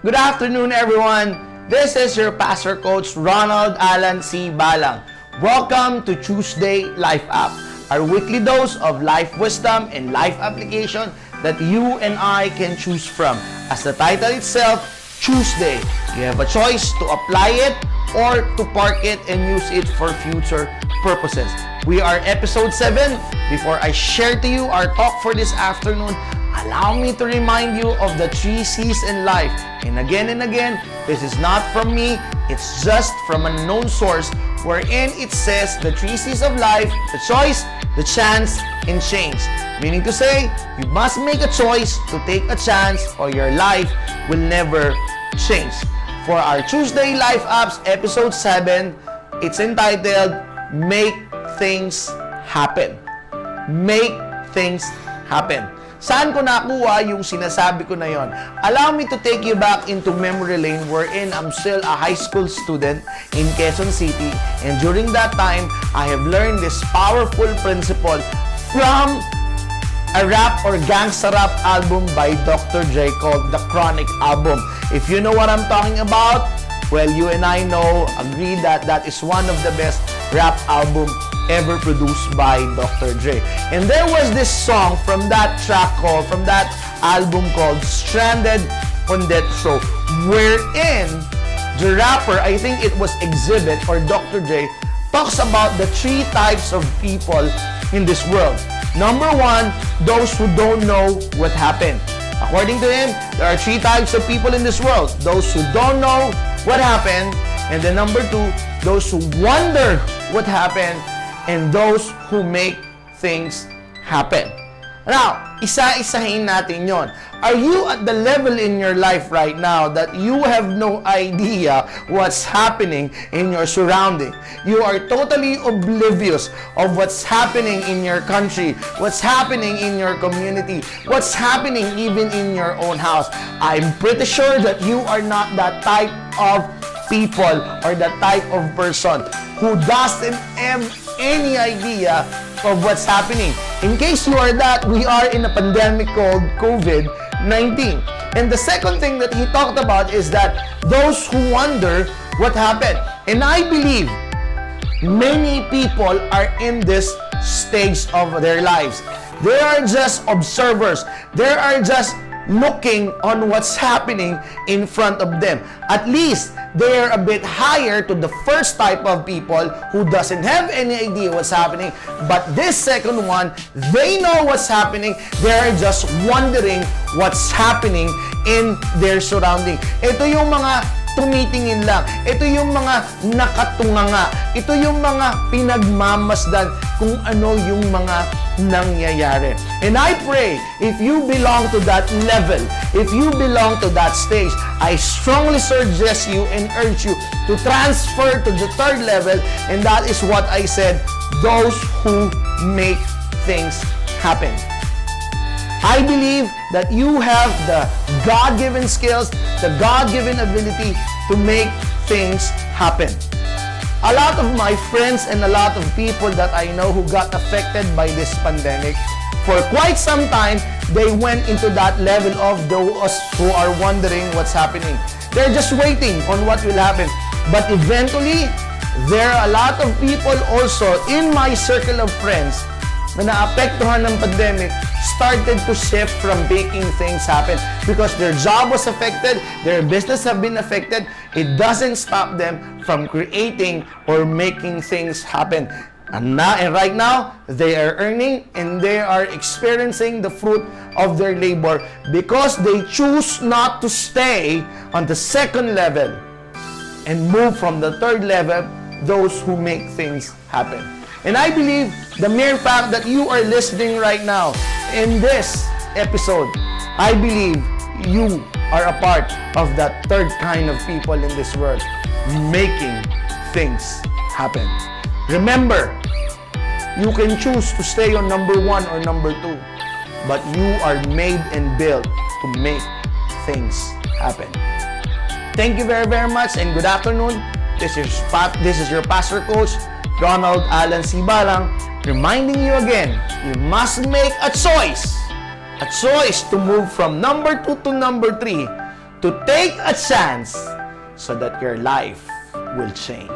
Good afternoon, everyone. This is your Pastor Coach, Ronald Alan C. Balang. Welcome to Tuesday Life App, our weekly dose of life wisdom and life application that you and I can choose from. As the title itself, Tuesday, you have a choice to apply it or to park it and use it for future purposes. We are episode 7. Before I share to you our talk for this afternoon, allow me to remind you of the 3 C's in life. And again, this is not from me, it's just from a known source wherein it says the 3 C's of life: the choice, the chance, and change. Meaning to say, you must make a choice to take a chance or your life will never change. For our Tuesday Life Apps episode 7, it's entitled Make Things Happen. Make things happen. Saan ko nakuha yung sinasabi ko na yon? Allow me to take you back into memory lane wherein I'm still a high school student in Quezon City, and during that time, I have learned this powerful principle from a rap or gangsta rap album by Dr. Dre called The Chronic Album. If you know what I'm talking about, well, you and I agree that that is one of the best rap album ever produced by Dr. Dre. And there was this song from that album called Stranded on Death Row, wherein the rapper, I think it was Exhibit or Dr. Dre, talks about the 3 types of people in this world. Number 1, those who don't know what happened. According to him, there are 3 types of people in this world: those who don't know what happened, and then number 2, those who wonder what happened, and those who make things happen. Now, isa-isahin natin yon. Are you at the level in your life right now that you have no idea what's happening in your surrounding? You are totally oblivious of what's happening in your country, what's happening in your community, what's happening even in your own house. I'm pretty sure that you are not that type of people or that type of person who doesn't have any idea of what's happening. In case you are that, we are in a pandemic called COVID-19. And the second thing that he talked about is that those who wonder what happened. And I believe many people are in this stage of their lives. They are just observers. They are just looking on what's happening in front of them. At least they are a bit higher to the first type of people who doesn't have any idea what's happening. But this second one, they know what's happening. They're just wondering what's happening in their surrounding. Ito yung mga tumitingin lang. Ito yung mga nakatunganga. Ito yung mga pinagmamasdan kung ano yung mga nangyayari. And I pray, if you belong to that level, if you belong to that stage, I strongly suggest you and urge you to transfer to the 3rd level, and that is what I said, those who make things happen. I believe that you have the God-given skills, the God-given ability to make things happen. A lot of my friends and a lot of people that I know who got affected by this pandemic, for quite some time, they went into that level of those who are wondering what's happening. They're just waiting on what will happen. But eventually, there are a lot of people also in my circle of friends na naapektuhan ng pandemic started to shift from making things happen because their job was affected, their business have been affected. It doesn't stop them from creating or making things happen. And right now, they are earning and they are experiencing the fruit of their labor because they choose not to stay on the 2nd level and move from the 3rd level, those who make things happen. And I believe the mere fact that you are listening right now in this episode, I believe you are a part of that 3rd kind of people in this world, making things happen. Remember, you can choose to stay on number 1 or number 2, but you are made and built to make things happen. Thank you very, very much, and good afternoon. This is your Pastor Coach, Ronald Alan C. Balang, reminding you again, you must make a choice to move from number 2 to number 3 to take a chance so that your life will change.